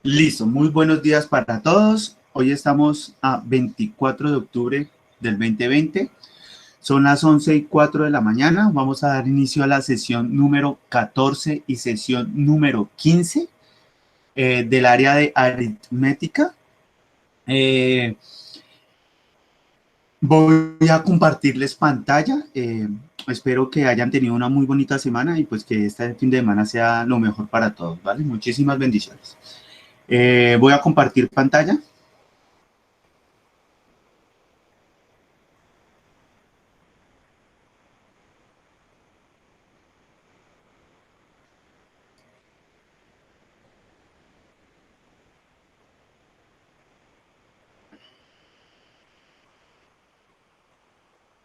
Listo, muy buenos días para todos. Hoy estamos a 24 de octubre del 2020. Son las 11:04 de la mañana. Vamos a dar inicio a la sesión número 14 y sesión número 15 del área de aritmética. Voy a compartirles pantalla. Espero que hayan tenido una muy bonita semana y pues que este fin de semana sea lo mejor para todos, ¿vale? Muchísimas bendiciones. Voy a compartir pantalla.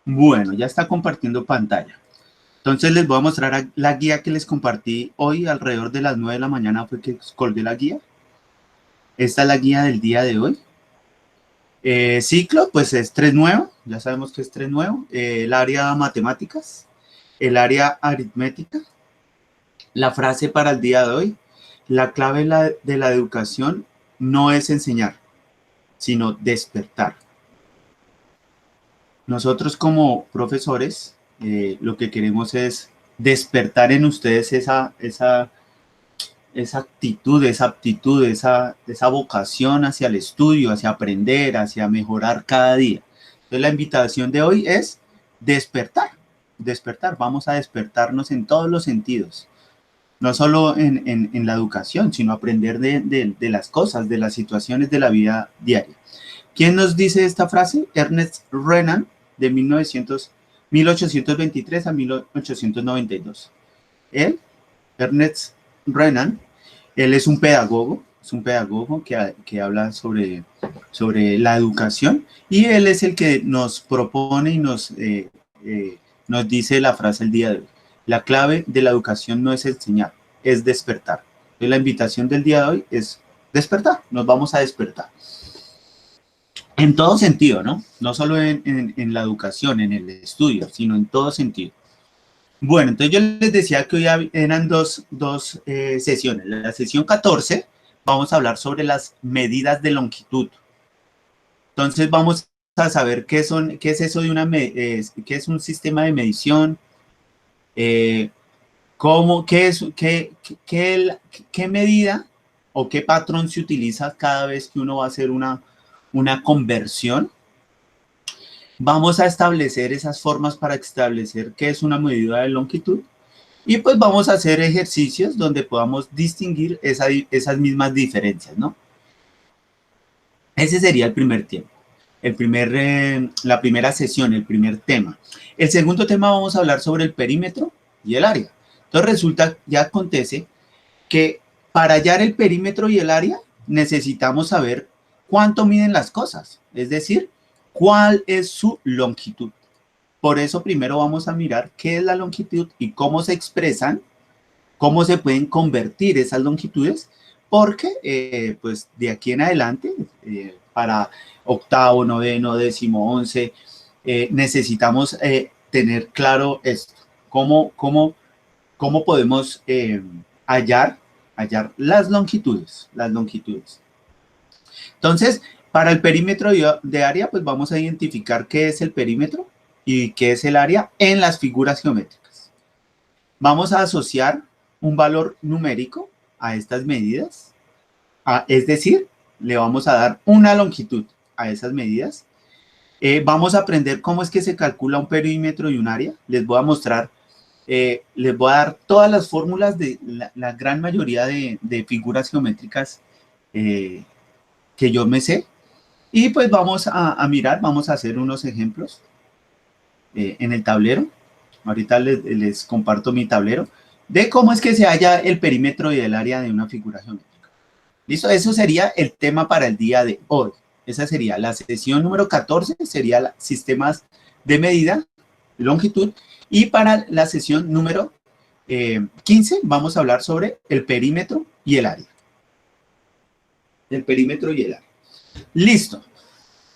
Bueno, ya está compartiendo pantalla. Entonces les voy a mostrar la guía que les compartí hoy alrededor de las 9 de la mañana fue que colgué la guía. Esta es la guía del día de hoy. Ciclo, pues es 3 nuevo, ya sabemos que es 3 nuevo. El área matemáticas, el área aritmética. La frase para el día de hoy, la clave de la educación no es enseñar, sino despertar. Nosotros como profesores lo que queremos es despertar en ustedes esa actitud, esa aptitud, esa vocación hacia el estudio, hacia aprender, hacia mejorar cada día. Entonces la invitación de hoy es despertar, despertar. Vamos a despertarnos en todos los sentidos. No solo en la educación, sino aprender de las cosas, de las situaciones de la vida diaria. ¿Quién nos dice esta frase? Ernest Renan, de 1823 a 1892. Él, Ernest Renan, él es un pedagogo que habla sobre la educación y él es el que nos propone y nos dice la frase el día de hoy. La clave de la educación no es enseñar, es despertar. Entonces, la invitación del día de hoy es despertar, nos vamos a despertar. En todo sentido, ¿no? No solo en la educación, en el estudio, sino en todo sentido. Bueno, entonces yo les decía que hoy eran dos sesiones. La sesión 14 vamos a hablar sobre las medidas de longitud. Entonces vamos a saber qué es eso de qué es un sistema de medición, qué medida o qué patrón se utiliza cada vez que uno va a hacer una conversión. Vamos a establecer esas formas para establecer qué es una medida de longitud y pues vamos a hacer ejercicios donde podamos distinguir esas mismas diferencias, ¿no? Ese sería el primer tiempo, la primera sesión, el primer tema. El segundo tema vamos a hablar sobre el perímetro y el área. Entonces resulta, ya acontece que para hallar el perímetro y el área necesitamos saber cuánto miden las cosas, es decir, cuál es su longitud. Por eso primero vamos a mirar qué es la longitud y cómo se expresan, cómo se pueden convertir esas longitudes, porque pues de aquí en adelante, para octavo, noveno, décimo, 11, necesitamos tener claro esto, cómo podemos hallar las longitudes. Entonces, para el perímetro de área, pues vamos a identificar qué es el perímetro y qué es el área en las figuras geométricas. Vamos a asociar un valor numérico a estas medidas, es decir, le vamos a dar una longitud a esas medidas. Vamos a aprender cómo es que se calcula un perímetro y un área. Les voy a mostrar, les voy a dar todas las fórmulas de la gran mayoría de figuras geométricas que yo me sé. Y pues vamos a mirar, vamos a hacer unos ejemplos en el tablero. Ahorita les comparto mi tablero de cómo es que se halla el perímetro y el área de una figura geométrica. ¿Listo? Eso sería el tema para el día de hoy. Esa sería la sesión número 14, sería sistemas de medida, longitud. Y para la sesión número 15 vamos a hablar sobre el perímetro y el área. El perímetro y el área. Listo.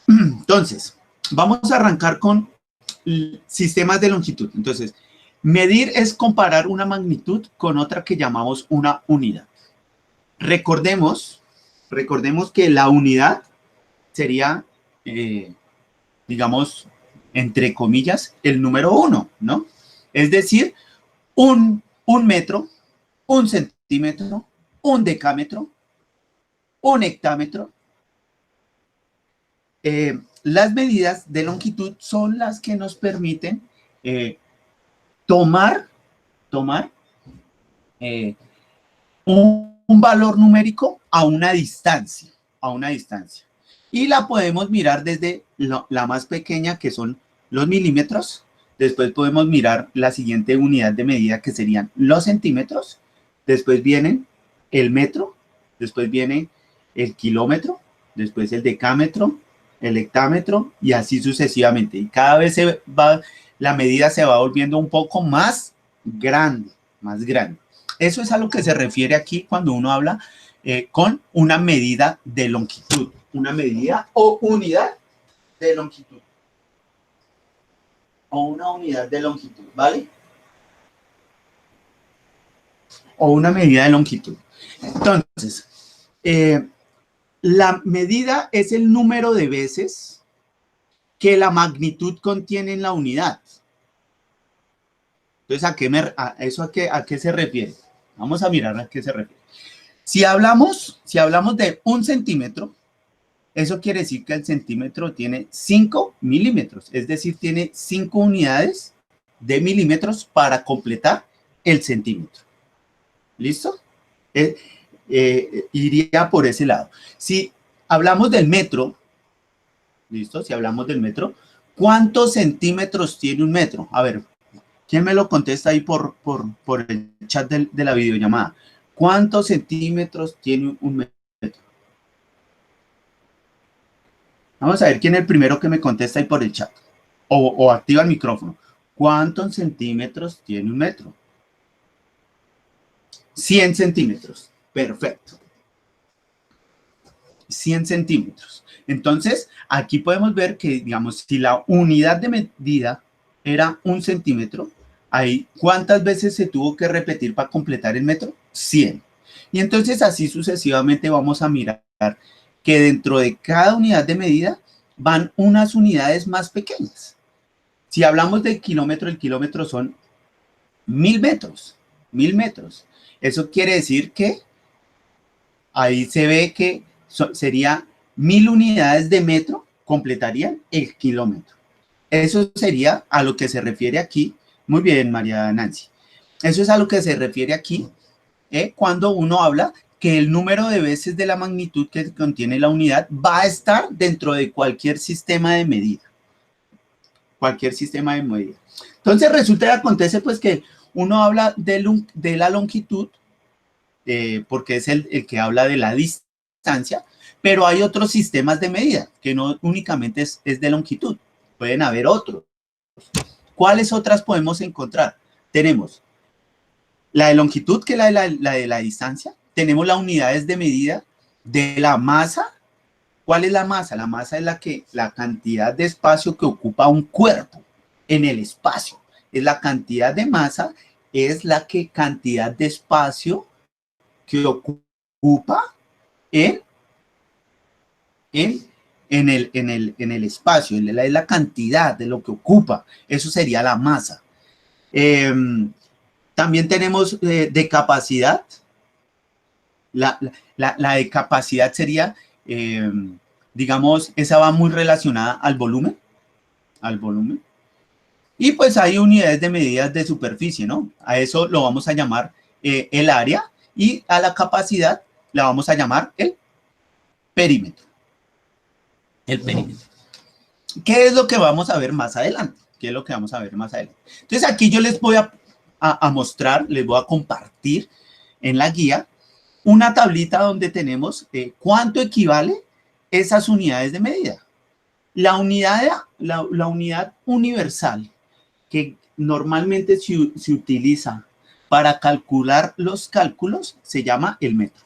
Entonces, vamos a arrancar con sistemas de longitud. Entonces, medir es comparar una magnitud con otra que llamamos una unidad. Recordemos recordemos que la unidad sería, digamos, entre comillas, el número 1, ¿no? Es decir, un metro, un centímetro, un decámetro, un hectámetro. Las medidas de longitud son las que nos permiten tomar un valor numérico a una distancia, Y la podemos mirar desde la más pequeña, que son los milímetros. Después podemos mirar la siguiente unidad de medida, que serían los centímetros. Después vienen el metro, después viene el kilómetro, después el decámetro, el hectámetro, y así sucesivamente. Y cada vez la medida se va volviendo un poco más grande, Eso es a lo que se refiere aquí cuando uno habla con una medida de longitud, una medida o unidad de longitud. O una unidad de longitud, ¿vale? O una medida de longitud. Entonces, la medida es el número de veces que la magnitud contiene en la unidad. Entonces, ¿a qué se refiere? Vamos a mirar a qué se refiere. Si hablamos de un centímetro, eso quiere decir que el centímetro tiene 5 milímetros, es decir, tiene 5 unidades de milímetros para completar el centímetro. ¿Listo? Iría por ese lado. Si hablamos del metro, ¿listo? Si hablamos del metro, ¿cuántos centímetros tiene un metro? A ver, ¿quién me lo contesta ahí por el chat de la videollamada? ¿Cuántos centímetros tiene un metro? Vamos a ver quién es el primero que me contesta ahí por el chat. O activa el micrófono. ¿Cuántos centímetros tiene un metro? 100 centímetros. Perfecto. 100 centímetros. Entonces, aquí podemos ver que, digamos, si la unidad de medida era un centímetro, ahí, ¿cuántas veces se tuvo que repetir para completar el metro? 100. Y entonces, así sucesivamente vamos a mirar que dentro de cada unidad de medida van unas unidades más pequeñas. Si hablamos del kilómetro, el kilómetro son 1000 metros. 1000 metros. Eso quiere decir que ahí se ve que sería 1000 unidades de metro completarían el kilómetro. Eso sería a lo que se refiere aquí. Muy bien, María Nancy. Eso es a lo que se refiere aquí cuando uno habla que el número de veces de la magnitud que contiene la unidad va a estar dentro de cualquier sistema de medida. Cualquier sistema de medida. Entonces resulta y acontece pues que uno habla de la longitud porque es el que habla de la distancia, pero hay otros sistemas de medida que no únicamente es de longitud, pueden haber otros. ¿Cuáles otras podemos encontrar? Tenemos la de longitud, que es la de la distancia. Tenemos las unidades de medida de la masa. ¿Cuál es la masa? La masa es la cantidad de espacio que ocupa un cuerpo en el espacio. Es la cantidad de masa, es la cantidad de espacio que ocupa en el espacio, es la cantidad de lo que ocupa. Eso sería la masa. También tenemos de capacidad. La de capacidad sería, digamos, esa va muy relacionada al volumen. Y pues hay unidades de medidas de superficie, ¿no? A eso lo vamos a llamar el área, y a la capacidad la vamos a llamar el perímetro. El perímetro. ¿Qué es lo que vamos a ver más adelante? Entonces aquí yo les voy a mostrar, les voy a compartir en la guía una tablita donde tenemos cuánto equivale esas unidades de medida. La unidad universal que normalmente se utiliza para calcular los cálculos se llama el metro.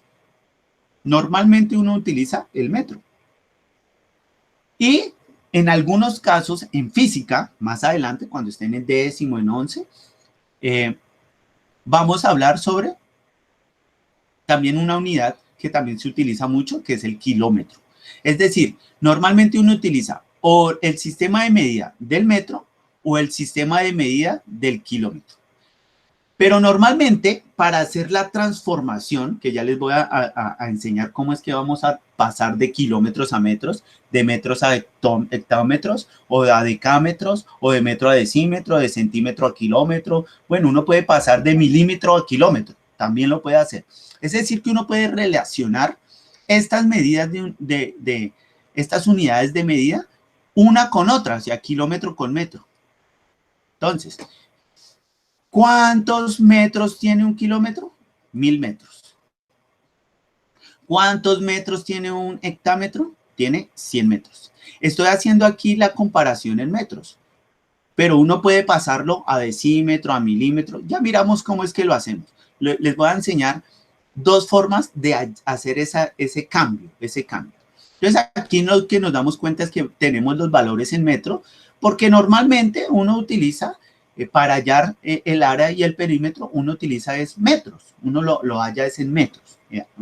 Normalmente uno utiliza el metro. Y en algunos casos, en física, más adelante, cuando estén en décimo, en 11, vamos a hablar sobre también una unidad que también se utiliza mucho, que es el kilómetro. Es decir, normalmente uno utiliza o el sistema de medida del metro o el sistema de medida del kilómetro. Pero normalmente para hacer la transformación, que ya les voy a enseñar cómo es que vamos a pasar de kilómetros a metros, de metros a hectómetros, o a decámetros, o de metro a decímetro, de centímetro a kilómetro. Bueno, uno puede pasar de milímetro a kilómetro, también lo puede hacer. Es decir, que uno puede relacionar estas medidas de estas unidades de medida una con otra, o sea, kilómetro con metro. Entonces, ¿cuántos metros tiene un kilómetro? 1000 metros. ¿Cuántos metros tiene un hectámetro? Tiene 100 metros. Estoy haciendo aquí la comparación en metros, pero uno puede pasarlo a decímetro, a milímetro. Ya miramos cómo es que lo hacemos. Les voy a enseñar dos formas de hacer ese cambio. Entonces, aquí lo que nos damos cuenta es que tenemos los valores en metro, porque normalmente uno utiliza para hallar el área y el perímetro, uno utiliza es metros, uno lo halla es en metros,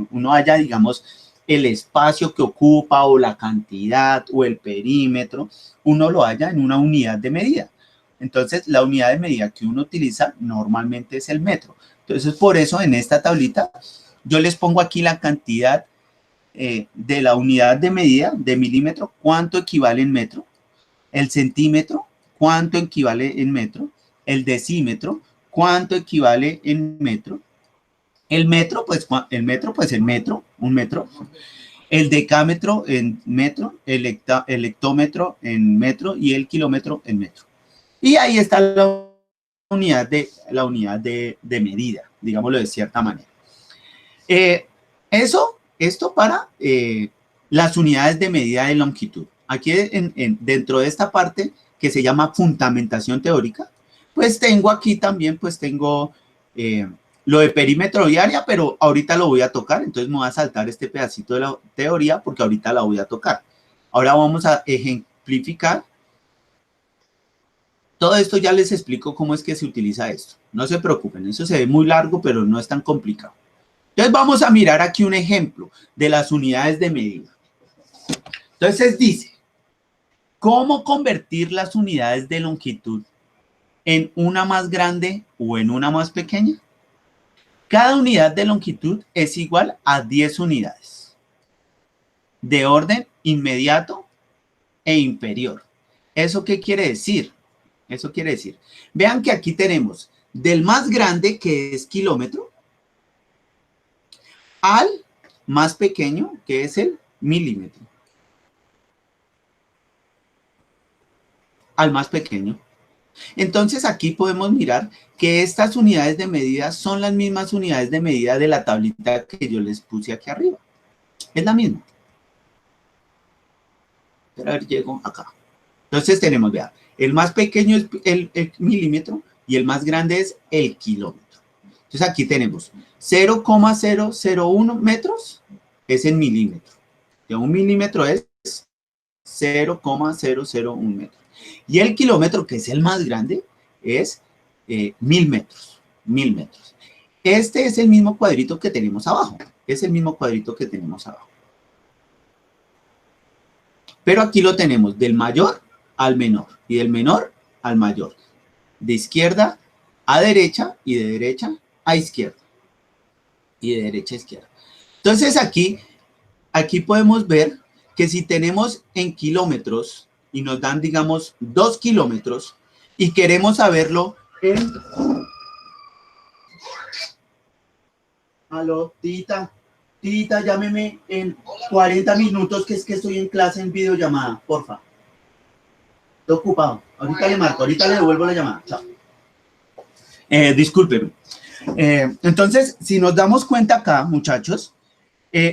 uno halla, digamos, el espacio que ocupa o la cantidad o el perímetro, uno lo halla en una unidad de medida. Entonces, la unidad de medida que uno utiliza normalmente es el metro. Entonces, por eso en esta tablita yo les pongo aquí la cantidad de la unidad de medida de milímetro, cuánto equivale en metro, el centímetro, cuánto equivale en metro, el decímetro, cuánto equivale en metro, el metro, pues en metro, un metro, el decámetro en metro, el hectómetro en metro y el kilómetro en metro. Y ahí está la unidad de medida, digámoslo de cierta manera. Esto para las unidades de medida de longitud. Aquí dentro de esta parte que se llama fundamentación teórica, pues tengo aquí también, pues tengo lo de perímetro y área, pero ahorita lo voy a tocar, entonces me voy a saltar este pedacito de la teoría porque ahorita la voy a tocar. Ahora vamos a ejemplificar. Todo esto ya les explico cómo es que se utiliza esto. No se preocupen, eso se ve muy largo, pero no es tan complicado. Entonces vamos a mirar aquí un ejemplo de las unidades de medida. Entonces dice, ¿cómo convertir las unidades de longitud en una más grande o en una más pequeña? Cada unidad de longitud es igual a 10 unidades de orden inmediato e inferior. ¿Eso qué quiere decir? Eso quiere decir, vean que aquí tenemos del más grande, que es kilómetro, al más pequeño, que es el milímetro. Al más pequeño. Entonces aquí podemos mirar que estas unidades de medida son las mismas unidades de medida de la tablita que yo les puse aquí arriba. Es la misma. Pero a ver, llego acá. Entonces tenemos, vean, el más pequeño es el milímetro y el más grande es el kilómetro. Entonces aquí tenemos 0,001 metros es en milímetro. Un milímetro es 0,001 metros. Y el kilómetro, que es el más grande, es 1000 metros. 1000 metros. Este es el mismo cuadrito que tenemos abajo. Es el mismo cuadrito que tenemos abajo. Pero aquí lo tenemos del mayor al menor y del menor al mayor. De izquierda a derecha y de derecha a izquierda. Y de derecha a izquierda. Entonces aquí podemos ver que si tenemos en kilómetros y nos dan, digamos, 2 kilómetros y queremos saberlo en... Aló, tita, llámeme en 40 minutos, que es que estoy en clase en videollamada, porfa. Estoy ocupado. Ahorita le marco, ahorita le devuelvo la llamada. Chao. Discúlpenme. Entonces, si nos damos cuenta acá, muchachos,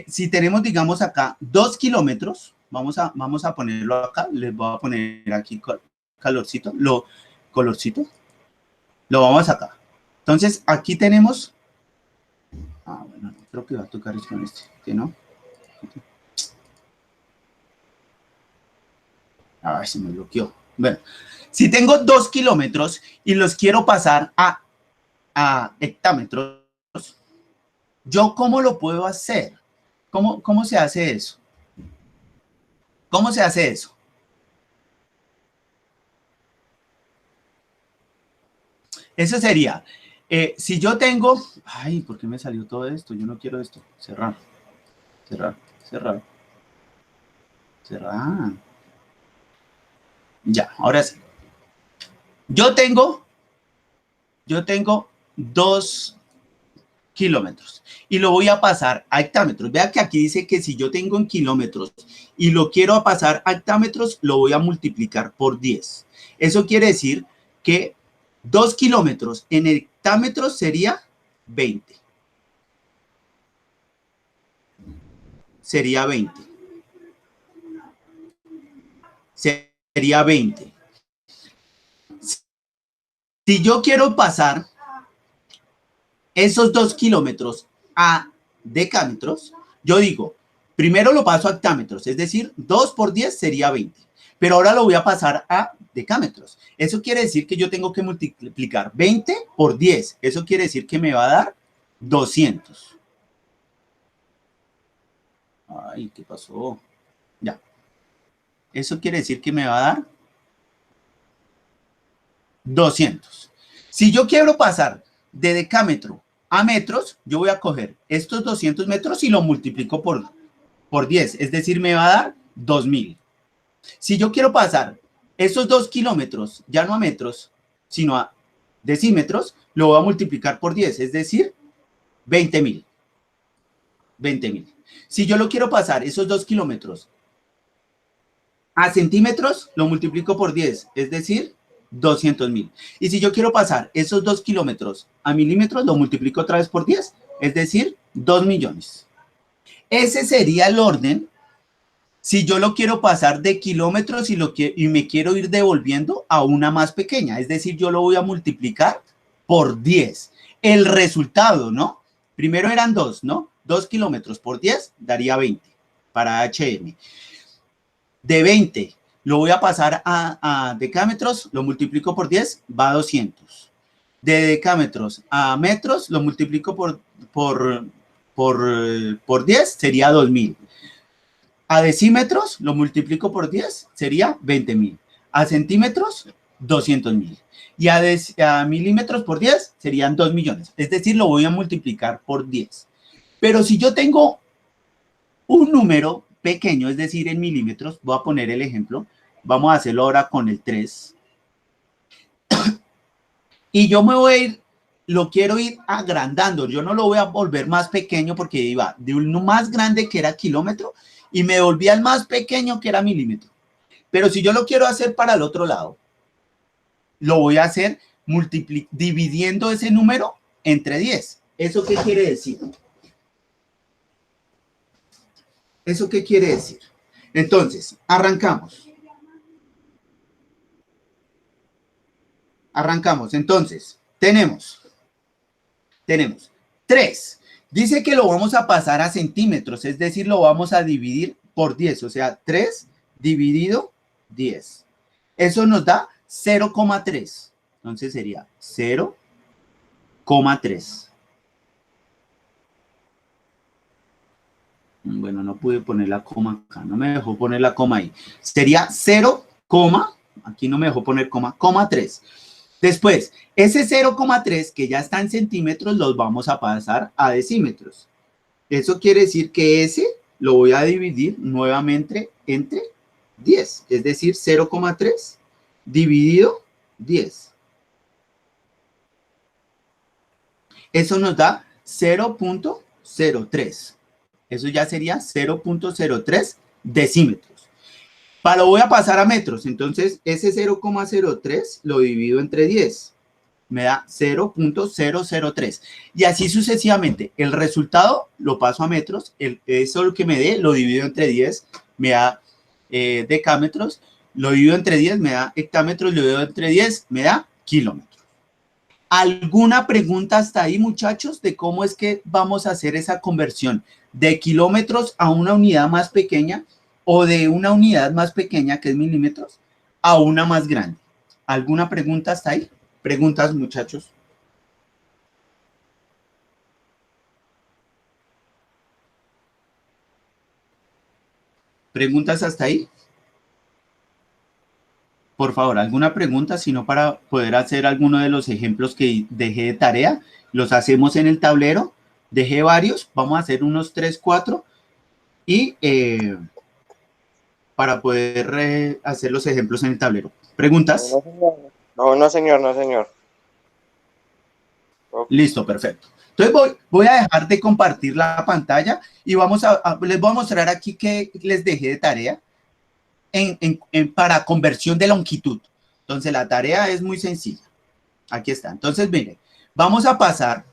si tenemos, digamos, acá 2 kilómetros, vamos a ponerlo acá, les voy a poner aquí colorcito, lo vamos acá. Entonces, aquí tenemos, bueno, creo que va a tocar con este, ¿sí, no? Ay, se me bloqueó. Bueno, si tengo 2 kilómetros y los quiero pasar a hectámetros, ¿Yo cómo lo puedo hacer? ¿Cómo se hace eso? ¿Cómo se hace eso? Eso sería, si yo tengo, ay, ¿por qué me salió todo esto? Yo no quiero esto. Cerrar, cerrar, cerrar, cerrar. Ya, ahora sí. Yo tengo 2 kilómetros y lo voy a pasar a hectámetros. Vea que aquí dice que si yo tengo en kilómetros y lo quiero pasar a hectámetros, lo voy a multiplicar por 10. Eso quiere decir que 2 kilómetros en hectámetros sería 20. Sería 20. Sería 20. Si yo quiero pasar esos 2 kilómetros a decámetros, yo digo, primero lo paso a hectámetros, es decir, 2 por 10 sería 20. Pero ahora lo voy a pasar a decámetros. Eso quiere decir que yo tengo que multiplicar 20 por 10. Eso quiere decir que me va a dar 200. Ay, ¿qué pasó? Ya. Eso quiere decir que me va a dar 200. Si yo quiero pasar de decámetro a metros, yo voy a coger estos 200 metros y lo multiplico por 10, es decir, me va a dar 2000. Si yo quiero pasar esos 2 kilómetros, ya no a metros, sino a decímetros, lo voy a multiplicar por 10, es decir, 20.000. 20.000. Si yo lo quiero pasar esos 2 kilómetros a centímetros, lo multiplico por 10, es decir, 200.000. Y si yo quiero pasar esos 2 kilómetros a milímetros, lo multiplico otra vez por 10, es decir, 2 millones. Ese sería el orden si yo lo quiero pasar de kilómetros y me quiero ir devolviendo a una más pequeña. Es decir, yo lo voy a multiplicar por 10. El resultado, ¿no? Primero eran 2, ¿no? 2 kilómetros por 10 daría 20 para HM. De 20 lo voy a pasar a decámetros, lo multiplico por 10, va a 200. De decámetros a metros, lo multiplico por 10, sería 2000. A decímetros, lo multiplico por 10, sería 20.000. A centímetros, 200.000. Y a milímetros por 10, serían 2 millones. Es decir, lo voy a multiplicar por 10. Pero si yo tengo un número pequeño, es decir, en milímetros, voy a poner el ejemplo, vamos a hacerlo ahora con el 3, y yo me voy a ir, lo quiero ir agrandando, yo no lo voy a volver más pequeño porque iba de uno más grande que era kilómetro y me volví al más pequeño que era milímetro. Pero si yo lo quiero hacer para el otro lado, lo voy a hacer dividiendo ese número entre 10. ¿Eso qué quiere decir? ¿Eso qué quiere decir? Entonces, arrancamos. Arrancamos. Entonces, tenemos 3. Dice que lo vamos a pasar a centímetros, es decir, lo vamos a dividir por 10, o sea, 3 dividido 10. Eso nos da 0,3. Entonces sería 0,3. Bueno, no pude poner la coma acá, no me dejó poner la coma ahí. Sería 0, aquí no me dejó poner coma 3. Después, ese 0,3 que ya está en centímetros, los vamos a pasar a decímetros. Eso quiere decir que ese lo voy a dividir nuevamente entre 10, es decir, 0,3 dividido 10. Eso nos da 0,03. Eso ya sería 0,03 decímetros. Lo voy a pasar a metros, entonces ese 0,03 lo divido entre 10. Me da 0,003. Y así sucesivamente. El resultado lo paso a metros. Eso lo que me dé lo divido entre 10. Me da decámetros. Lo divido entre 10. Me da hectámetros. Lo divido entre 10. Me da kilómetros. ¿Alguna pregunta hasta ahí, muchachos, de cómo es que vamos a hacer esa conversión de kilómetros a una unidad más pequeña o de una unidad más pequeña, que es milímetros, a una más grande? ¿Alguna pregunta hasta ahí? Preguntas, muchachos. ¿Preguntas hasta ahí? Por favor, ¿alguna pregunta? Si no, para poder hacer alguno de los ejemplos que dejé de tarea, los hacemos en el tablero. Dejé varios, vamos a hacer unos 3, 4 y para poder hacer los ejemplos en el tablero. ¿Preguntas? No, señor. No, señor, no, señor. Ok. Listo, perfecto. Entonces voy a dejar de compartir la pantalla y les voy a mostrar aquí que les dejé de tarea para conversión de longitud. Entonces la tarea es muy sencilla. Aquí está. Entonces, miren, vamos a pasar.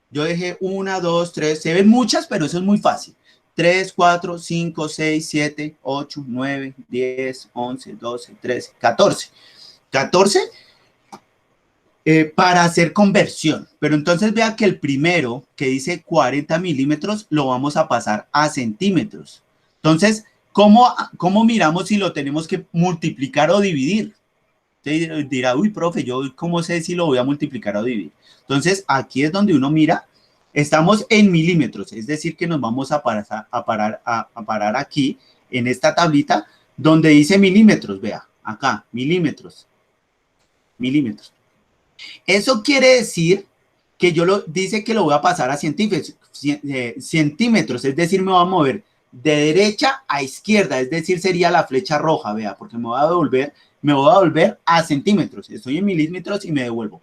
Yo dejé 1, 2, 3. Se ven muchas, pero eso es muy fácil. 3, 4, 5, 6, 7, 8, 9, 10, 11, 12, 13, 14. 14 para hacer conversión. Pero entonces vea que el primero que dice 40 milímetros lo vamos a pasar a centímetros. Entonces, ¿cómo miramos si lo tenemos que multiplicar o dividir? Usted dirá, uy, profe, ¿yo cómo sé si lo voy a multiplicar o dividir? Entonces, aquí es donde uno mira, estamos en milímetros, es decir, que nos vamos a parar aquí, en esta tablita, donde dice milímetros, vea, acá, milímetros, milímetros. Eso quiere decir que dice que lo voy a pasar a centímetros, es decir, me voy a mover de derecha a izquierda, es decir, sería la flecha roja, vea, porque me voy a devolver a centímetros. Estoy en milímetros y me devuelvo.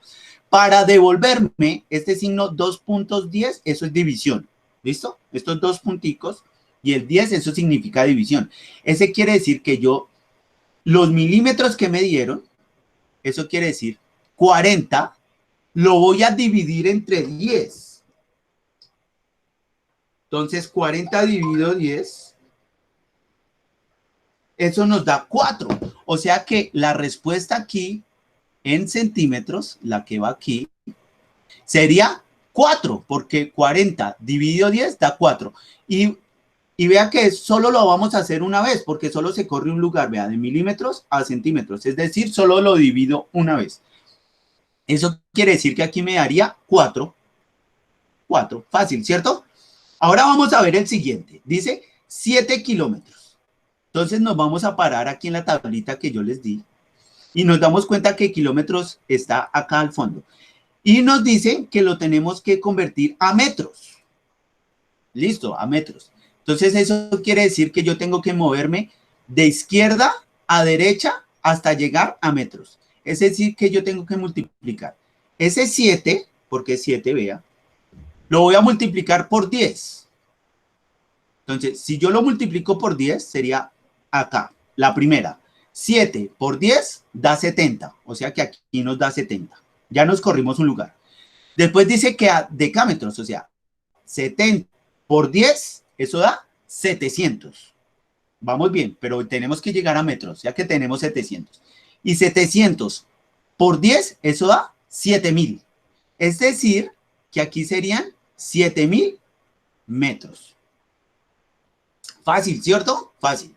Para devolverme este signo 2.10, eso es división. ¿Listo? Estos dos punticos y el 10, eso significa división. Ese quiere decir que los milímetros que me dieron, eso quiere decir 40, lo voy a dividir entre 10. Entonces, 40 dividido 10, eso nos da 4. O sea que la respuesta aquí, en centímetros, la que va aquí, sería 4, porque 40 dividido 10 da 4. Y vea que solo lo vamos a hacer una vez, porque solo se corre un lugar, vea, de milímetros a centímetros. Es decir, solo lo divido una vez. Eso quiere decir que aquí me daría 4. 4, fácil, ¿cierto? Ahora vamos a ver el siguiente. Dice 7 kilómetros. Entonces nos vamos a parar aquí en la tablita que yo les di y nos damos cuenta que kilómetros está acá al fondo. Y nos dice que lo tenemos que convertir a metros. Listo, a metros. Entonces eso quiere decir que yo tengo que moverme de izquierda a derecha hasta llegar a metros. Es decir, que yo tengo que multiplicar ese 7, porque es 7, vea, lo voy a multiplicar por 10. Entonces, si yo lo multiplico por 10, sería acá, la primera. 7 por 10 da 70, o sea que aquí nos da 70. Ya nos corrimos un lugar. Después dice que a decámetros, o sea, 70 por 10, eso da 700. Vamos bien, pero tenemos que llegar a metros, ya que tenemos 700. Y 700 por 10, eso da 7000. Es decir, que aquí serían 7000 metros. Fácil, ¿cierto? Fácil.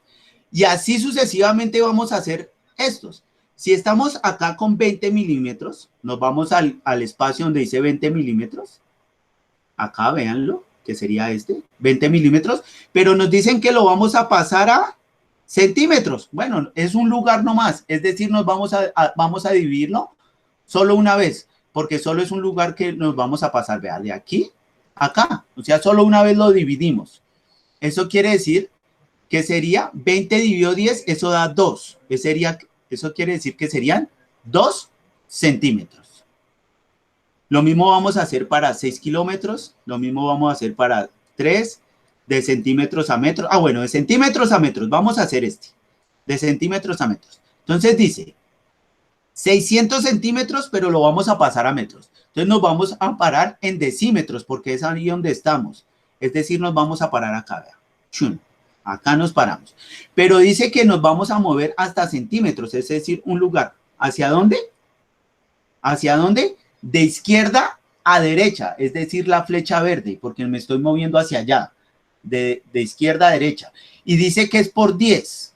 Y así sucesivamente vamos a hacer estos. Si estamos acá con 20 milímetros, nos vamos al espacio donde dice 20 milímetros. Acá, véanlo, que sería 20 milímetros. Pero nos dicen que lo vamos a pasar a centímetros. Bueno, es un lugar nomás. Es decir, vamos a dividirlo solo una vez, porque solo es un lugar que nos vamos a pasar, vea, de aquí a acá. O sea, solo una vez lo dividimos. Eso quiere decir que sería 20 dividido 10, eso da 2. Eso quiere decir que serían 2 centímetros. Lo mismo vamos a hacer para 6 kilómetros, lo mismo vamos a hacer para 3, de centímetros a metros. Ah, bueno, de centímetros a metros, vamos a hacer de centímetros a metros. Entonces dice 600 centímetros, pero lo vamos a pasar a metros. Entonces nos vamos a parar en decímetros, porque es ahí donde estamos. Es decir, nos vamos a parar acá, vea. Chun. Acá nos paramos. Pero dice que nos vamos a mover hasta centímetros, es decir, un lugar. ¿Hacia dónde? ¿Hacia dónde? De izquierda a derecha, es decir, la flecha verde, porque me estoy moviendo hacia allá, de izquierda a derecha. Y dice que es por 10.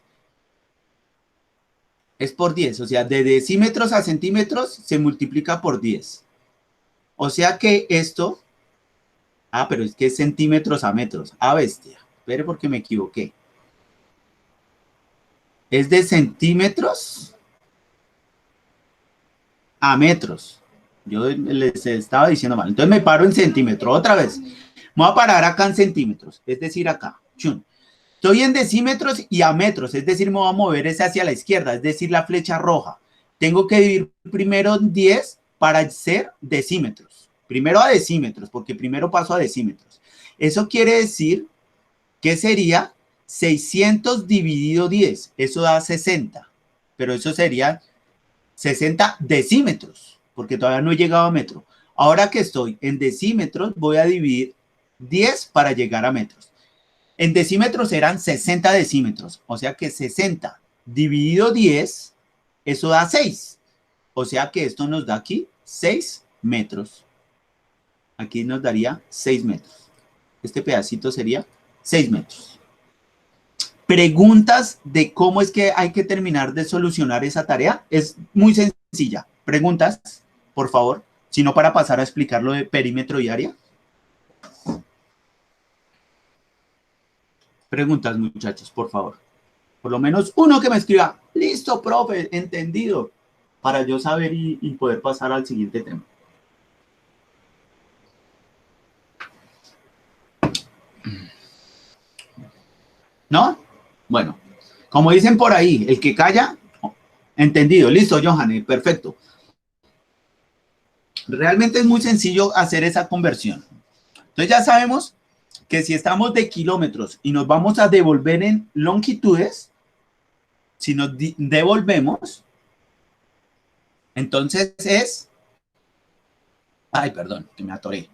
Es por 10, o sea, de decímetros a centímetros se multiplica por 10. O sea que esto... Ah, pero es que es centímetros a metros. Ah, bestia. Espere porque me equivoqué. es de centímetros a metros. Yo les estaba diciendo mal. Entonces me paro en centímetros. Otra vez. Me voy a parar acá en centímetros. Es decir, acá. Chun. Estoy en decímetros y a metros. Es decir, me voy a mover hacia la izquierda. Es decir, la flecha roja. Tengo que dividir primero 10 para ser decímetros. Primero a decímetros, porque primero paso a decímetros. Eso quiere decir que sería 600 dividido 10. Eso da 60. Pero eso sería 60 decímetros, porque todavía no he llegado a metro. Ahora que estoy en decímetros, voy a dividir 10 para llegar a metros. En decímetros eran 60 decímetros, o sea que 60 dividido 10, eso da 6. O sea que esto nos da aquí 6 metros. Aquí nos daría 6 metros. Este pedacito sería 6 metros. Preguntas de cómo es que hay que terminar de solucionar esa tarea. Es muy sencilla. Preguntas, por favor, sino para pasar a explicar lo de perímetro y área. Preguntas, muchachos, por favor. Por lo menos uno que me escriba, listo, profe, entendido, para yo saber y poder pasar al siguiente tema. ¿No? Bueno, como dicen por ahí, el que calla, entendido. Listo, Johan, perfecto. Realmente es muy sencillo hacer esa conversión. Entonces ya sabemos que si estamos de kilómetros y nos vamos a devolver en longitudes, si nos devolvemos, entonces es... Ay, perdón, que me atoré.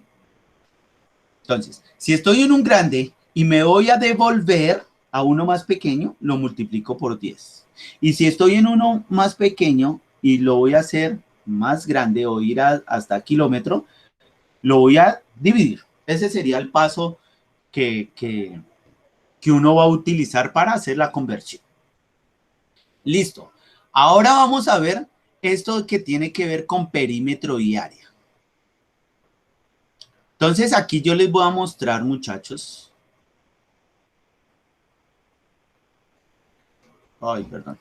Entonces, si estoy en un grande y me voy a devolver a uno más pequeño, lo multiplico por 10. Y si estoy en uno más pequeño y lo voy a hacer más grande o ir hasta kilómetro, lo voy a dividir. Ese sería el paso que uno va a utilizar para hacer la conversión. Listo. Ahora vamos a ver esto que tiene que ver con perímetro y área. Entonces aquí yo les voy a mostrar, muchachos. Ay, perdón.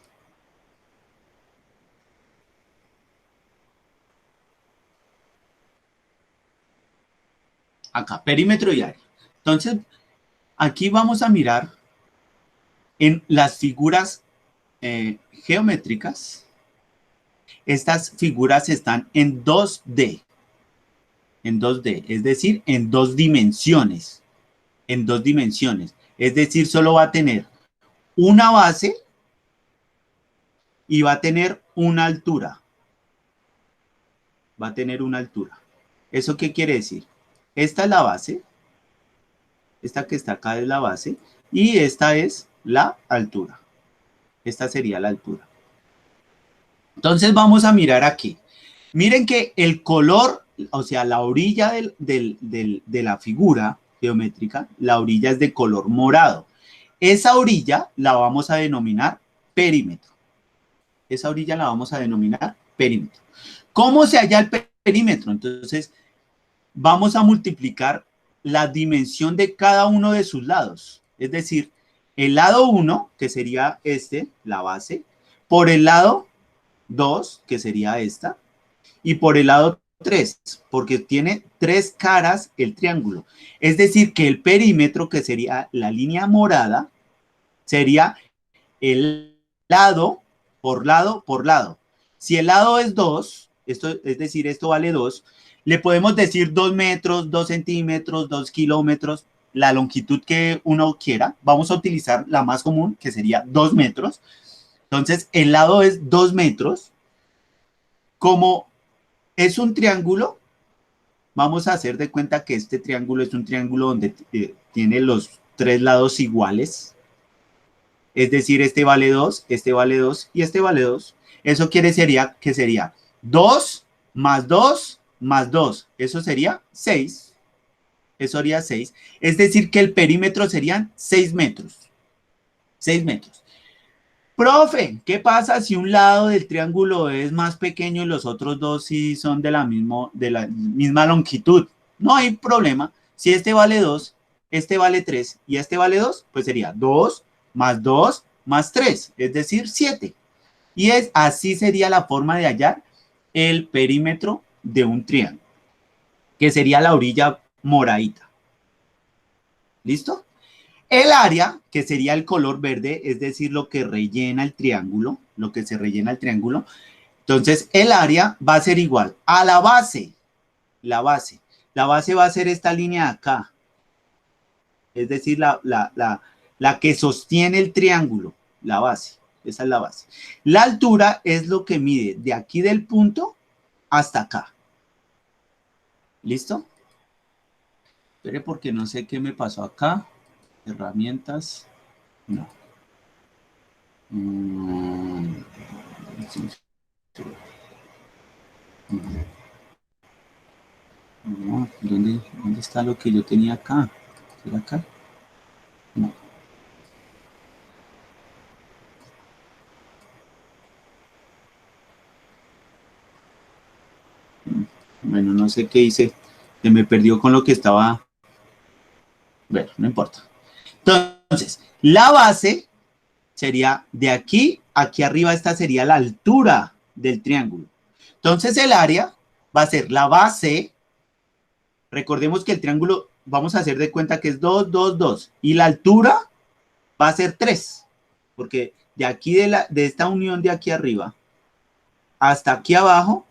Acá, perímetro y área. Entonces, aquí vamos a mirar en las figuras geométricas. Estas figuras están en 2D. En 2D, es decir, en dos dimensiones. En dos dimensiones. Es decir, solo va a tener una base y va a tener una altura. Va a tener una altura. ¿Eso qué quiere decir? Esta es la base. Esta que está acá es la base. Y esta es la altura. Esta sería la altura. Entonces vamos a mirar aquí. Miren que el color, o sea, la orilla de la figura geométrica, la orilla es de color morado. Esa orilla la vamos a denominar perímetro. Esa orilla la vamos a denominar perímetro. ¿Cómo se halla el perímetro? Entonces, vamos a multiplicar la dimensión de cada uno de sus lados. Es decir, el lado 1, que sería este, la base, por el lado 2, que sería esta, y por el lado 3, porque tiene 3 caras el triángulo. Es decir, que el perímetro, que sería la línea morada, sería el lado por lado por lado. Si el lado es 2, esto, es decir, esto vale 2, le podemos decir 2 metros, 2 centímetros, 2 kilómetros, la longitud que uno quiera. Vamos a utilizar la más común, que sería 2 metros. Entonces, el lado es 2 metros. Como es un triángulo, vamos a hacer de cuenta que este triángulo es un triángulo donde tiene los 3 lados iguales. Es decir, este vale 2 y este vale 2. Eso quiere que sería 2 más 2 más 2. Eso sería 6. Eso sería 6. Es decir, que el perímetro serían 6 metros. 6 metros. Profe, ¿qué pasa si un lado del triángulo es más pequeño y los otros dos sí son de la misma longitud? No hay problema. Si este vale 2, este vale 3 y este vale 2, pues sería 2 más 2 más 3, es decir, 7. Y así sería la forma de hallar el perímetro de un triángulo, que sería la orilla moradita. ¿Listo? El área, que sería el color verde, es decir, lo que rellena el triángulo, lo que se rellena el triángulo. Entonces, el área va a ser igual a la base. La base va a ser esta línea de acá. Es decir, la que sostiene el triángulo, la base. Esa es la base. La altura es lo que mide de aquí del punto hasta acá. ¿Listo? Espere porque no sé qué me pasó acá. Herramientas. No. No, ¿dónde está lo que yo tenía acá? ¿Era acá? No. Bueno, no sé qué hice. Se me perdió con lo que estaba. Bueno, no importa. Entonces, la base sería de aquí a aquí arriba. Esta sería la altura del triángulo. Entonces, el área va a ser la base. Recordemos que el triángulo, vamos a hacer de cuenta que es 2, 2, 2. Y la altura va a ser 3. Porque de aquí, de esta unión de aquí arriba hasta aquí abajo,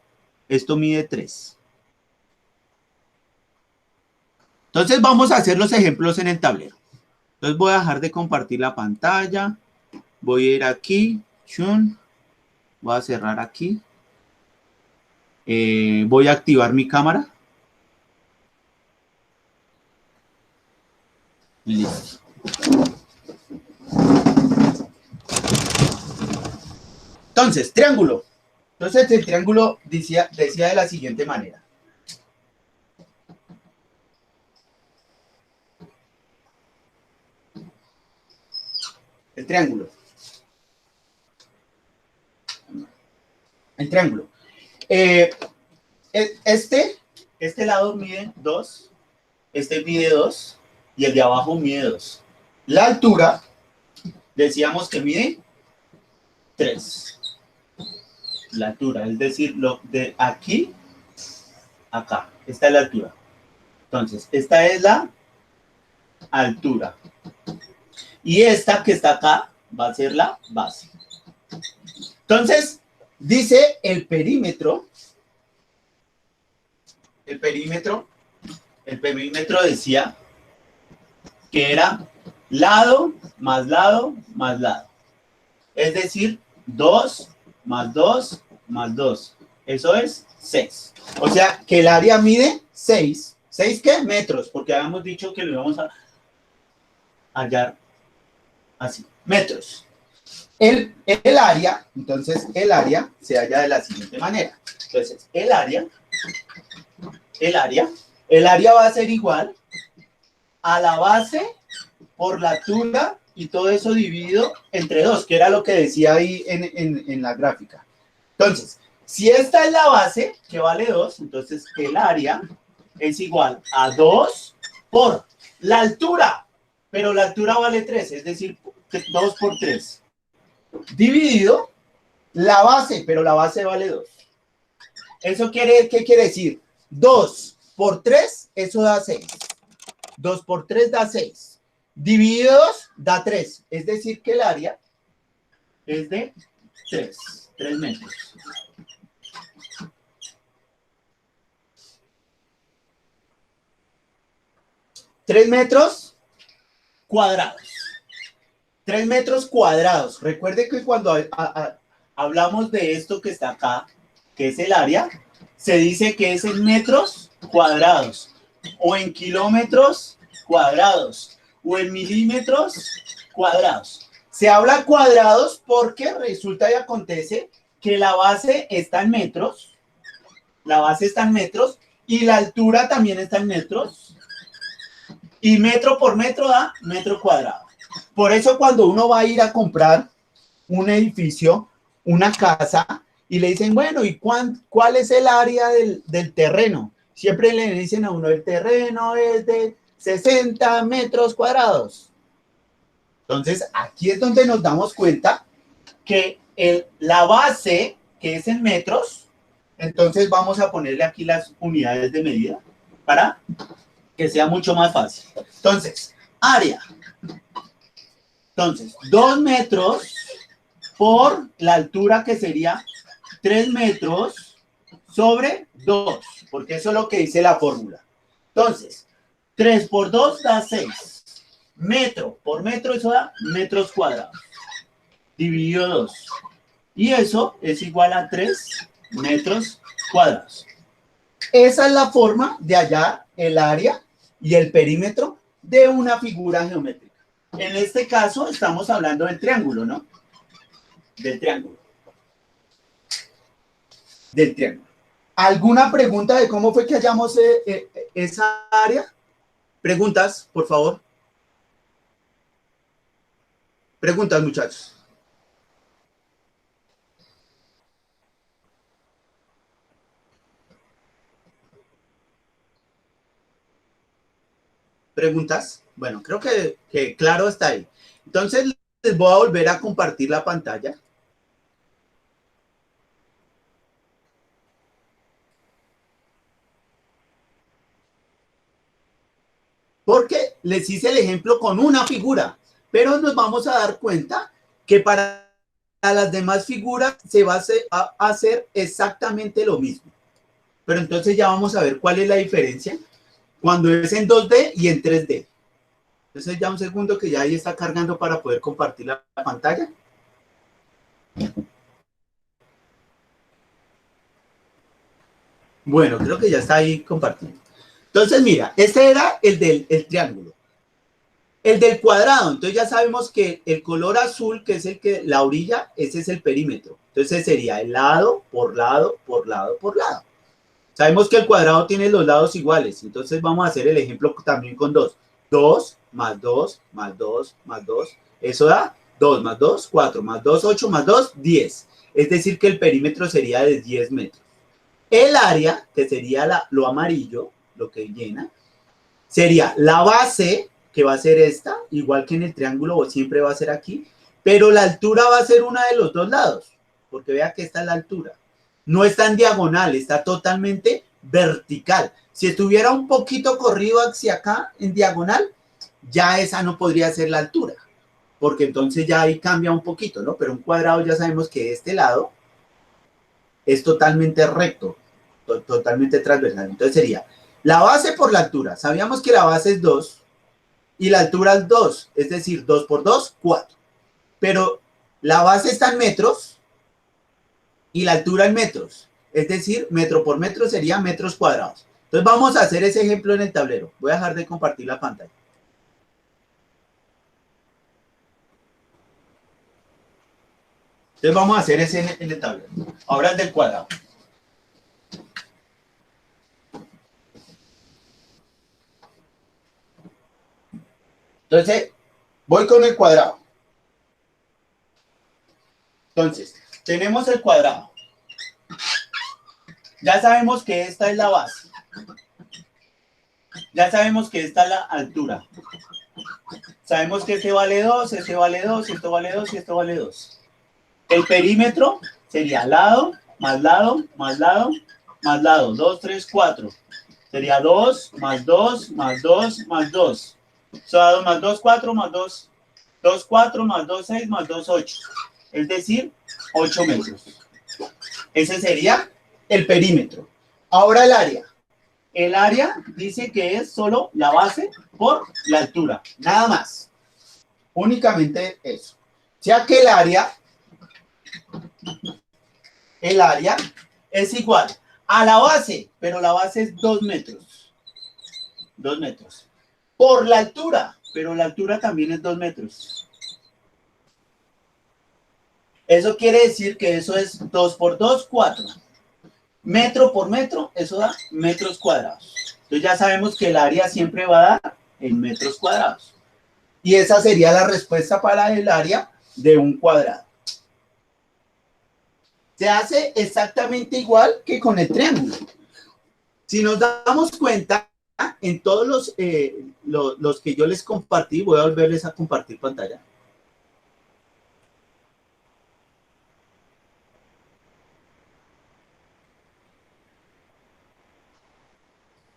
esto mide 3. Entonces vamos a hacer los ejemplos en el tablero. Entonces voy a dejar de compartir la pantalla. Voy a ir aquí. Voy a cerrar aquí. Voy a activar mi cámara. Listo. Entonces, triángulo. Entonces el triángulo decía de la siguiente manera. El triángulo. El triángulo. Este lado mide 2, este mide 2 y el de abajo mide 2. La altura, decíamos que mide 3. La altura, es decir, lo de aquí a acá. Esta es la altura. Entonces, esta es la altura. Y esta que está acá va a ser la base. Entonces, dice el perímetro. El perímetro decía que era lado más lado más lado. Es decir, 2 más 2 más 2. Eso es 6. O sea, que el área mide 6. ¿6 qué? Metros, porque habíamos dicho que lo íbamos a hallar así. Metros. El área, entonces, el área se halla de la siguiente manera. Entonces, el área va a ser igual a la base por la altura y todo eso dividido entre 2, que era lo que decía ahí en la gráfica. Entonces, si esta es la base, que vale 2, entonces el área es igual a 2 por la altura, pero la altura vale 3, es decir, 2 por 3, dividido la base, pero la base vale 2. ¿Eso qué quiere decir? 2 por 3, eso da 6. 2 por 3 da 6. Dividido 2 da 3. Es decir, que el área es de 3 metros. ¿3 metros cuadrados? 3 metros cuadrados. Recuerde que cuando hablamos de esto que está acá, que es el área, se dice que es en metros cuadrados, o en kilómetros cuadrados, o en milímetros cuadrados. Se habla cuadrados porque resulta y acontece que la base está en metros, y la altura también está en metros, y metro por metro da metro cuadrado. Por eso cuando uno va a ir a comprar un edificio, una casa, y le dicen, bueno, ¿y cuál es el área del terreno? Siempre le dicen a uno, el terreno es de 60 metros cuadrados. Entonces, aquí es donde nos damos cuenta que la base, que es en metros, entonces vamos a ponerle aquí las unidades de medida para que sea mucho más fácil. Entonces, área. Entonces, 2 metros por la altura que sería 3 metros sobre 2, porque eso es lo que dice la fórmula. Entonces, 3 por 2 da 6. Metro por metro, eso da metros cuadrados. Dividido 2. Y eso es igual a 3 metros cuadrados. Esa es la forma de hallar el área y el perímetro de una figura geométrica. En este caso estamos hablando del triángulo, ¿no? Del triángulo. Del triángulo. ¿Alguna pregunta de cómo fue que hallamos esa área? Preguntas, por favor. Preguntas, muchachos. ¿Preguntas? Bueno, creo que claro está ahí. Entonces, les voy a volver a compartir la pantalla. Porque les hice el ejemplo con una figura, pero nos vamos a dar cuenta que para las demás figuras se va a hacer exactamente lo mismo. Pero entonces ya vamos a ver cuál es la diferencia cuando es en 2D y en 3D. Entonces ya un segundo que ya ahí está cargando para poder compartir la pantalla. Bueno, creo que ya está ahí compartiendo. Entonces mira, este era el del triángulo. El del cuadrado, entonces ya sabemos que el color azul, que es el que la orilla, ese es el perímetro. Entonces sería el lado, por lado, por lado, por lado. Sabemos que el cuadrado tiene los lados iguales, entonces vamos a hacer el ejemplo también con 2. 2 más 2 más 2 más 2, eso da 2 más 2, 4 más 2, 8 más 2, 10. Es decir que el perímetro sería de 10 metros. El área, que sería lo amarillo, lo que llena, sería la base, que va a ser esta, igual que en el triángulo siempre va a ser aquí, pero la altura va a ser una de los dos lados, porque vea que esta es la altura. No está en diagonal, está totalmente vertical. Si estuviera un poquito corrido hacia acá, en diagonal, ya esa no podría ser la altura, porque entonces ya ahí cambia un poquito, ¿no? Pero un cuadrado ya sabemos que este lado es totalmente recto, totalmente transversal. Entonces sería la base por la altura. Sabíamos que la base es 2 y la altura es 2, es decir, 2 por 2, 4. Pero la base está en metros y la altura en metros. Es decir, metro por metro sería metros cuadrados. Entonces vamos a hacer ese ejemplo en el tablero. Voy a dejar de compartir la pantalla. Entonces vamos a hacer ese en el tablero. Ahora el del cuadrado. Entonces, voy con el cuadrado. Entonces, tenemos el cuadrado. Ya sabemos que esta es la base. Ya sabemos que esta es la altura. Sabemos que este vale 2, este vale 2, esto vale 2 y esto vale 2. El perímetro sería lado, más lado, más lado, más lado. 2, 3, 4. Sería 2, más 2, más 2, más 2. O sea, 2 más 2, 4, más 2, 2, 4, más 2, 6, más 2, 8. Es decir, 8 metros. Ese sería el perímetro. Ahora el área. El área dice que es solo la base por la altura. Nada más. Únicamente eso. O sea que el área es igual a la base, pero la base es 2 metros. 2 metros. Por la altura, pero la altura también es 2 metros. Eso quiere decir que eso es 2 por 2, 4. Metro por metro, eso da metros cuadrados. Entonces ya sabemos que el área siempre va a dar en metros cuadrados. Y esa sería la respuesta para el área de un cuadrado. Se hace exactamente igual que con el triángulo. Si nos damos cuenta, en todos los que yo les compartí, voy a volverles a compartir pantalla.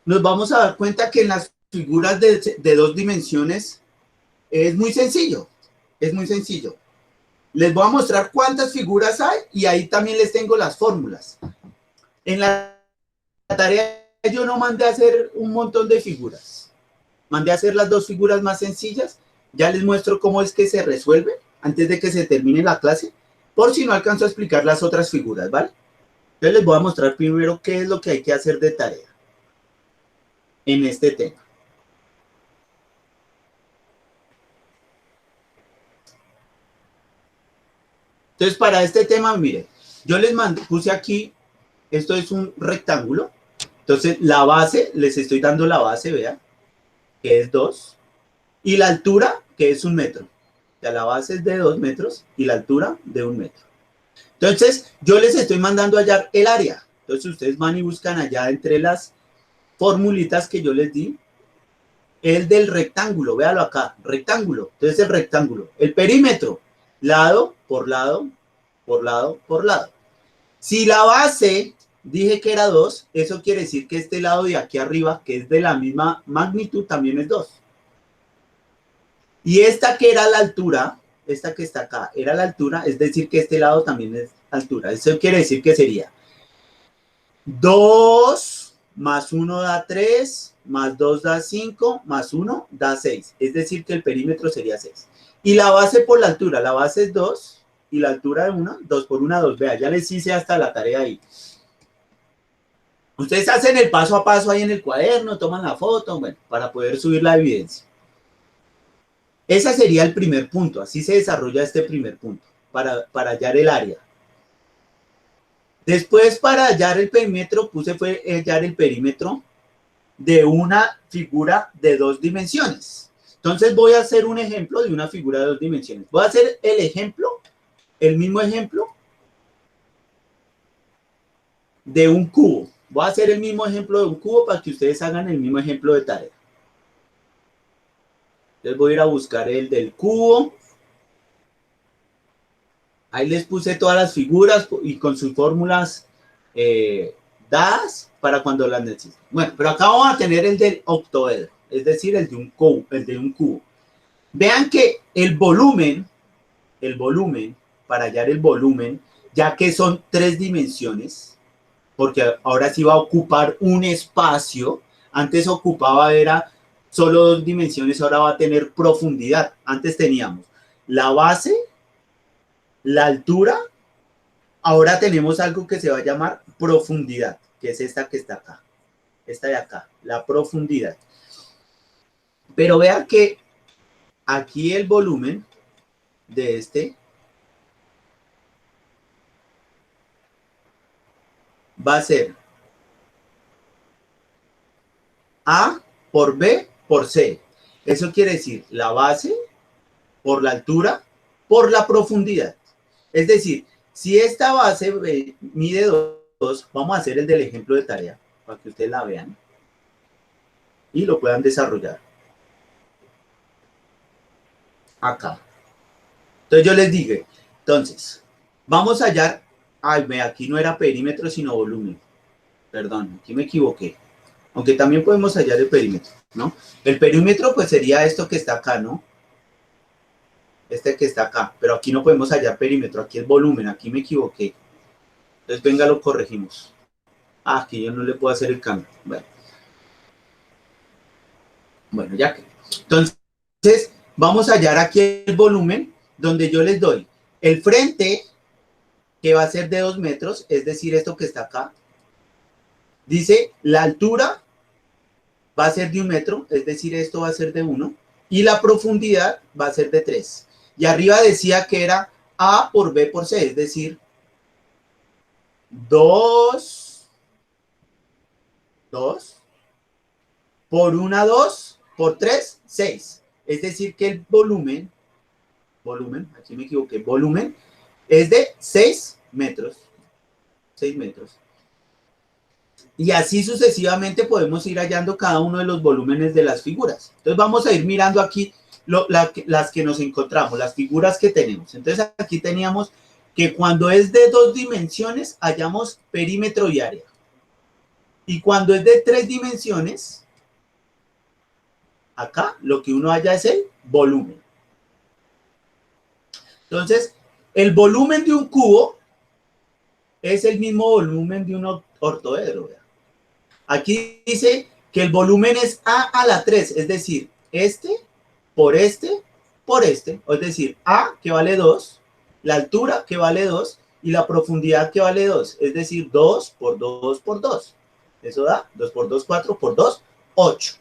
nos vamos a dar cuenta que en las figuras de dos dimensiones es muy sencillo. Es muy sencillo. Les voy a mostrar cuántas figuras hay y ahí también les tengo las fórmulas. En la tarea yo no mandé a hacer un montón de figuras. Mandé a hacer las dos figuras más sencillas. Ya les muestro cómo es que se resuelve antes de que se termine la clase, por si no alcanzo a explicar las otras figuras, ¿vale? Entonces les voy a mostrar primero qué es lo que hay que hacer de tarea en este tema. Entonces, para este tema, miren, yo les puse aquí, esto es un rectángulo. Entonces, la base, les estoy dando la base, vean, que es 2. Y la altura, que es 1 metro. O sea, la base es de 2 metros y la altura de 1 metro. Entonces, yo les estoy mandando a hallar el área. Entonces, ustedes van y buscan allá entre las formulitas que yo les di, el del rectángulo, véalo acá, rectángulo. Entonces, el rectángulo, el perímetro, lado por lado, por lado, por lado. Si la base dije que era 2, eso quiere decir que este lado de aquí arriba, que es de la misma magnitud, también es 2. Y esta que era la altura, esta que está acá, era la altura, es decir que este lado también es altura. Eso quiere decir que sería 2 más 1 da 3, más 2 da 5, más 1 da 6. Es decir que el perímetro sería 6. Y la base por la altura, la base es 2 y la altura de 1, 2 por 1, 2. Vea, ya les hice hasta la tarea ahí. Ustedes hacen el paso a paso ahí en el cuaderno, toman la foto, bueno, para poder subir la evidencia. Ese sería el primer punto, así se desarrolla este primer punto, para hallar el área. Después, para hallar el perímetro, fue hallar el perímetro de una figura de 2 dimensiones. Entonces voy a hacer un ejemplo de una figura de 2 dimensiones. Voy a hacer el ejemplo, el mismo ejemplo de un cubo. Voy a hacer el mismo ejemplo de un cubo para que ustedes hagan el mismo ejemplo de tarea. Les voy a ir a buscar el del cubo. Ahí les puse todas las figuras y con sus fórmulas dadas para cuando las necesiten. Bueno, pero acá vamos a tener el del octoedro, es decir, el de un cubo. Vean que el volumen, para hallar el volumen, ya que son 3 dimensiones, porque ahora sí va a ocupar un espacio, antes ocupaba era solo 2 dimensiones, ahora va a tener profundidad. Antes teníamos la base, la altura, ahora tenemos algo que se va a llamar profundidad, que es esta que está acá, esta de acá, la profundidad. Pero vean que aquí el volumen de este va a ser A por B por C. Eso quiere decir la base por la altura por la profundidad. Es decir, si esta base mide 2, vamos a hacer el del ejemplo de tarea para que ustedes la vean y lo puedan desarrollar. Acá. Entonces yo les dije, entonces, vamos a hallar, aquí no era perímetro sino volumen. Perdón, aquí me equivoqué. Aunque también podemos hallar el perímetro, ¿no? El perímetro pues sería esto que está acá, ¿no? Este que está acá, pero aquí no podemos hallar perímetro, aquí es volumen, aquí me equivoqué. Entonces venga, lo corregimos. Aquí yo no le puedo hacer el cambio. Bueno, ya que. Entonces, vamos a hallar aquí el volumen, donde yo les doy el frente, que va a ser de 2 metros, es decir, esto que está acá. Dice, la altura va a ser de 1 metro, es decir, esto va a ser de 1. Y la profundidad va a ser de 3. Y arriba decía que era A por B por C, es decir, 2 por 1, 2 por 3, 6. Es decir, que el volumen, aquí me equivoqué, volumen es de 6 metros. 6 metros. Y así sucesivamente podemos ir hallando cada uno de los volúmenes de las figuras. Entonces vamos a ir mirando aquí las que nos encontramos, las figuras que tenemos. Entonces aquí teníamos que cuando es de 2 dimensiones hallamos perímetro y área. Y cuando es de 3 dimensiones, acá lo que uno halla es el volumen. Entonces, el volumen de un cubo es el mismo volumen de un ortoedro. Aquí dice que el volumen es A a la 3, es decir, por este, por este. Es decir, A que vale 2, la altura que vale 2 y la profundidad que vale 2. Es decir, 2 por 2 por 2. Eso da 2 por 2, 4 por 2, 8.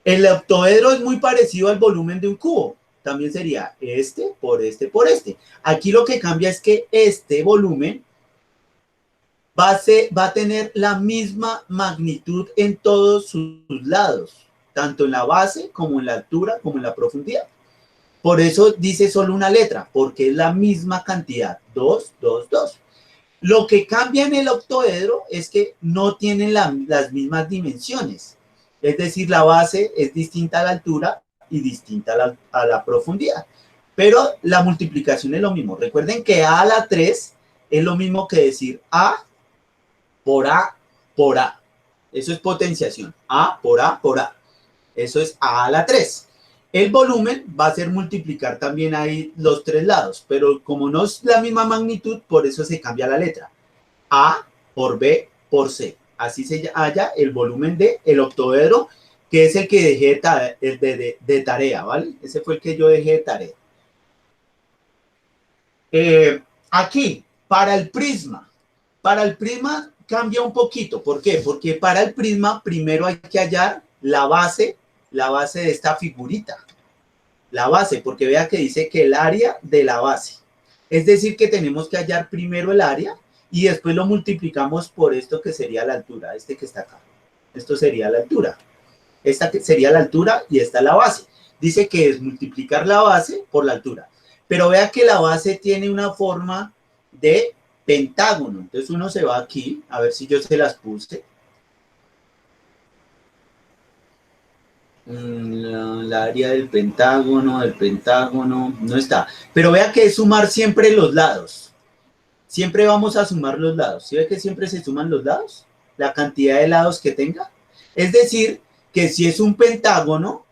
El octoedro es muy parecido al volumen de un cubo. También sería este por este por este. Aquí lo que cambia es que este volumen va a tener la misma magnitud en todos sus lados, tanto en la base como en la altura como en la profundidad. Por eso dice solo una letra, porque es la misma cantidad, 2, 2, 2. Lo que cambia en el octoedro es que no tienen las mismas dimensiones. Es decir, la base es distinta a la altura y distinta a la profundidad. Pero la multiplicación es lo mismo. Recuerden que A a la 3 es lo mismo que decir A por A por A. Eso es potenciación. A por A por A. Eso es A a la 3. El volumen va a ser multiplicar también ahí los 3 lados, pero como no es la misma magnitud, por eso se cambia la letra. A por B por C. Así se halla el volumen del octoedro, que es el que dejé de tarea, ¿vale? Ese fue el que yo dejé de tarea. Aquí, para el prisma cambia un poquito. ¿Por qué? Porque para el prisma primero hay que hallar la base de esta figurita. La base, porque vea que dice que el área de la base. Es decir, que tenemos que hallar primero el área y después lo multiplicamos por esto que sería la altura, este que está acá. Esto sería la altura. Esta sería la altura y esta la base. Dice que es multiplicar la base por la altura. Pero vea que la base tiene una forma de pentágono. Entonces uno se va aquí, a ver si yo se las puse. La área del pentágono, no está. Pero vea que es sumar siempre los lados. Siempre vamos a sumar los lados. ¿Sí ve que siempre se suman los lados? La cantidad de lados que tenga. Es decir, que si es un pentágono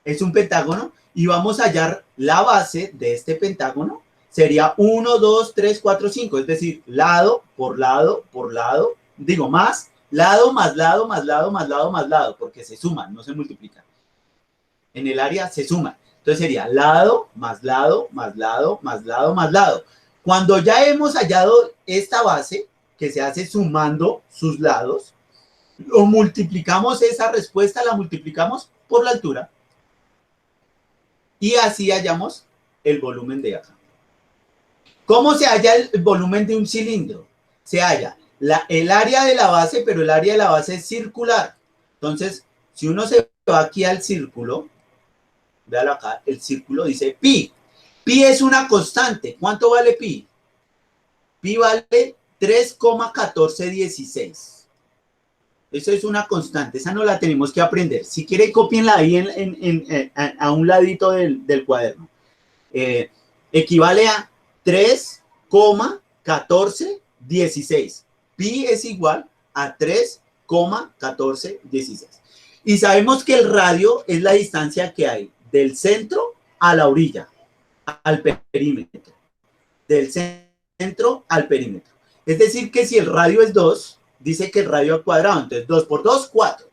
y vamos a hallar la base de este pentágono, sería 1, 2, 3, 4, 5. Es decir, lado por lado por lado, digo más, lado más lado más lado más lado más lado, porque se suman, no se multiplican. En el área se suman. Entonces sería lado más lado más lado más lado más lado. Cuando ya hemos hallado esta base, que se hace sumando sus lados, lo multiplicamos, esa respuesta la multiplicamos por la altura. Y así hallamos el volumen de acá. ¿Cómo se halla el volumen de un cilindro? Se halla el área de la base, pero el área de la base es circular. Entonces, si uno se va aquí al círculo, véalo acá, el círculo dice pi. Pi es una constante. ¿Cuánto vale pi? Pi vale 3,1416. Eso es una constante, esa no la tenemos que aprender. Si quiere, copienla ahí a un ladito del cuaderno. Equivale a 3,1416. Pi es igual a 3,1416. Y sabemos que el radio es la distancia que hay del centro a la orilla, al perímetro. Del centro al perímetro. Es decir, que si el radio es 2, dice que el radio al cuadrado, entonces 2 por 2, 4,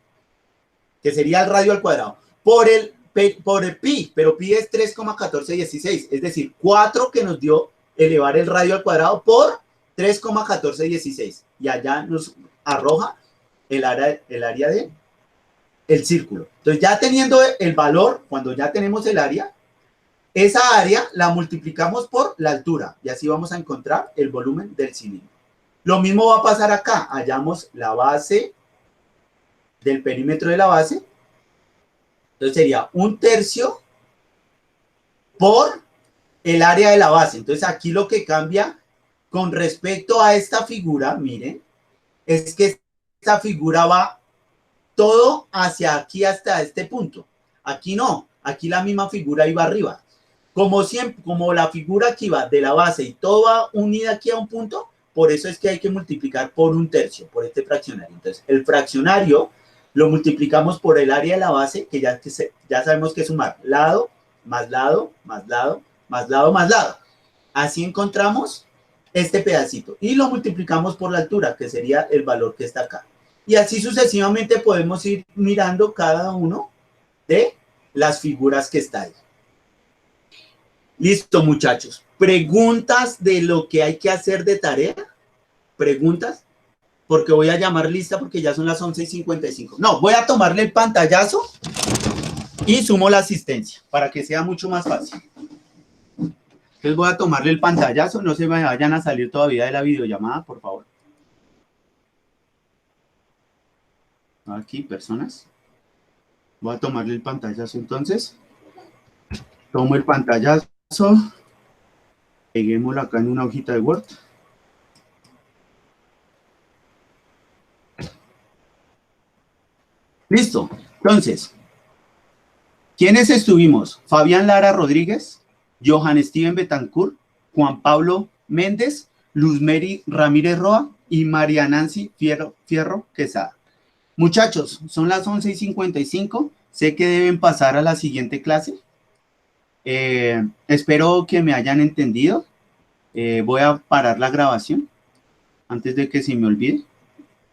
que sería el radio al cuadrado, por el pi, pero pi es 3,1416, es decir, 4 que nos dio elevar el radio al cuadrado por 3,1416, y allá nos arroja el área del círculo. Entonces ya teniendo el valor, cuando ya tenemos el área, esa área la multiplicamos por la altura, y así vamos a encontrar el volumen del cilindro. Lo mismo va a pasar acá. Hallamos la base del perímetro de la base. Entonces sería 1/3 por el área de la base. Entonces aquí lo que cambia con respecto a esta figura, miren, es que esta figura va todo hacia aquí hasta este punto. Aquí no. Aquí la misma figura iba arriba. Como siempre, como la figura aquí va de la base y todo va unida aquí a un punto, por eso es que hay que multiplicar por 1/3, por este fraccionario. Entonces, el fraccionario lo multiplicamos por el área de la base, que ya sabemos que es sumar lado, más lado, más lado, más lado, más lado. Así encontramos este pedacito. Y lo multiplicamos por la altura, que sería el valor que está acá. Y así sucesivamente podemos ir mirando cada uno de las figuras que está ahí. Listo, muchachos. ¿Preguntas de lo que hay que hacer de tarea? ¿Preguntas? Porque voy a llamar lista porque ya son las 11:55. No, voy a tomarle el pantallazo y sumo la asistencia para que sea mucho más fácil. Entonces voy a tomarle el pantallazo, no se me vayan a salir todavía de la videollamada, por favor. Aquí, personas. Voy a tomarle el pantallazo entonces. Tomo el pantallazo. Peguémoslo acá en una hojita de Word. Listo. Entonces, ¿quiénes estuvimos? Fabián Lara Rodríguez, Johan Steven Betancourt, Juan Pablo Méndez, Luzmeri Ramírez Roa y María Nancy Fierro Quesada. Muchachos, son las 11:55. Sé que deben pasar a la siguiente clase. Espero que me hayan entendido. Voy a parar la grabación antes de que se me olvide.